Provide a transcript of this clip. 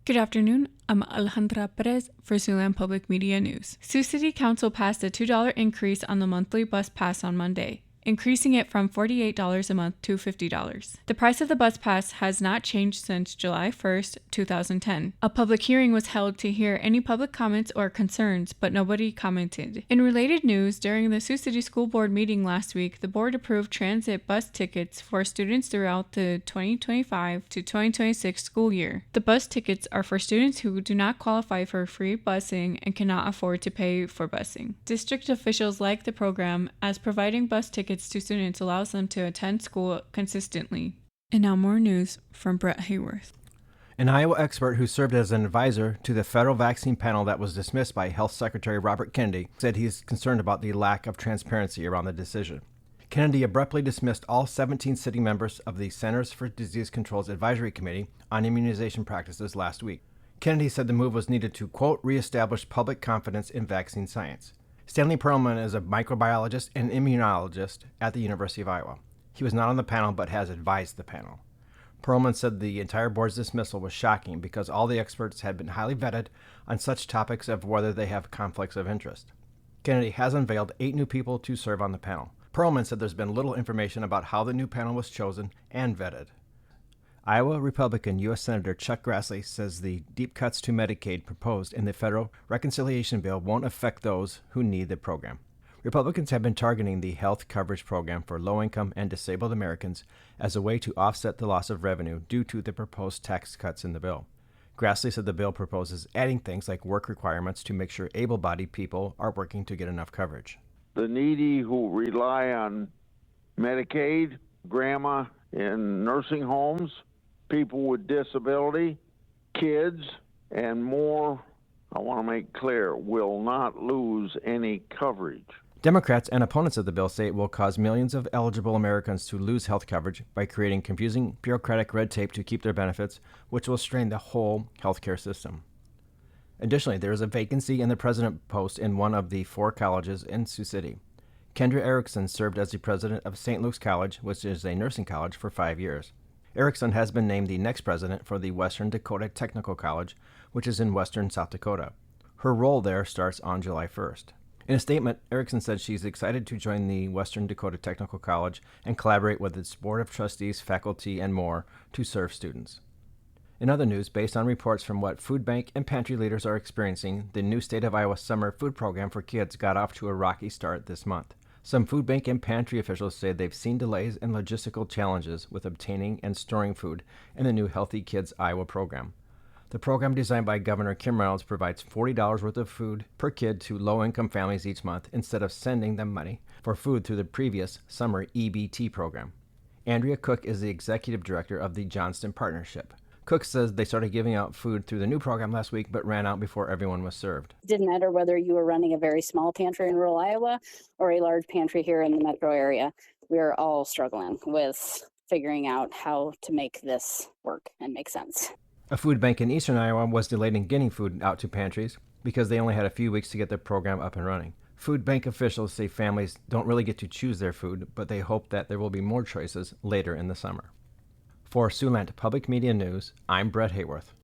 Good afternoon. I'm Alejandra Perez for Siouxland Public Media News. Sioux City Council passed a $2 increase on the monthly bus pass on Monday, increasing it from $48 a month to $50. The price of the bus pass has not changed since July 1st, 2010. A public hearing was held to hear any public comments or concerns, but nobody commented. In related news, during the Sioux City School Board meeting last week, the board approved transit bus tickets for students throughout the 2025 to 2026 school year. The bus tickets are for students who do not qualify for free busing and cannot afford to pay for busing. District officials like the program as providing bus tickets to students allows them to attend school consistently. And now more news from Brett Hayworth. An Iowa expert who served as an advisor to the federal vaccine panel that was dismissed by Health Secretary Robert Kennedy said he's concerned about the lack of transparency around the decision. Kennedy abruptly dismissed all 17 sitting members of the Centers for Disease Control's Advisory Committee on Immunization Practices last week. Kennedy said the move was needed to, quote, reestablish public confidence in vaccine science. Stanley Perlman is a microbiologist and immunologist at the University of Iowa. He was not on the panel but has advised the panel. Perlman said the entire board's dismissal was shocking because all the experts had been highly vetted on such topics of whether they have conflicts of interest. Kennedy has unveiled 8 new people to serve on the panel. Perlman said there's been little information about how the new panel was chosen and vetted. Iowa Republican U.S. Senator Chuck Grassley says the deep cuts to Medicaid proposed in the federal reconciliation bill won't affect those who need the program. Republicans have been targeting the health coverage program for low-income and disabled Americans as a way to offset the loss of revenue due to the proposed tax cuts in the bill. Grassley said the bill proposes adding things like work requirements to make sure able-bodied people are working to get enough coverage. The needy who rely on Medicaid, grandma in nursing homes, people with disability, kids, and more, I want to make clear, will not lose any coverage. Democrats and opponents of the bill say it will cause millions of eligible Americans to lose health coverage by creating confusing bureaucratic red tape to keep their benefits, which will strain the whole healthcare system. Additionally, there is a vacancy in the president post in one of the 4 colleges in Sioux City. Kendra Erickson served as the president of St. Luke's College, which is a nursing college, for 5 years. Erickson has been named the next president for the Western Dakota Technical College, which is in western South Dakota. Her role there starts on July 1st. In a statement, Erickson said she's excited to join the Western Dakota Technical College and collaborate with its board of trustees, faculty, and more to serve students. In other news, based on reports from what food bank and pantry leaders are experiencing, the new State of Iowa summer food program for kids got off to a rocky start this month. Some food bank and pantry officials say they've seen delays and logistical challenges with obtaining and storing food in the new Healthy Kids Iowa program. The program, designed by Governor Kim Reynolds, provides $40 worth of food per kid to low-income families each month instead of sending them money for food through the previous summer EBT program. Andrea Cook is the executive director of the Johnston Partnership. Cook says they started giving out food through the new program last week, but ran out before everyone was served. It didn't matter whether you were running a very small pantry in rural Iowa or a large pantry here in the metro area. We are all struggling with figuring out how to make this work and make sense. A food bank in eastern Iowa was delayed in getting food out to pantries because they only had a few weeks to get their program up and running. Food bank officials say families don't really get to choose their food, but they hope that there will be more choices later in the summer. For Siouxland Public Media News, I'm Brett Hayworth.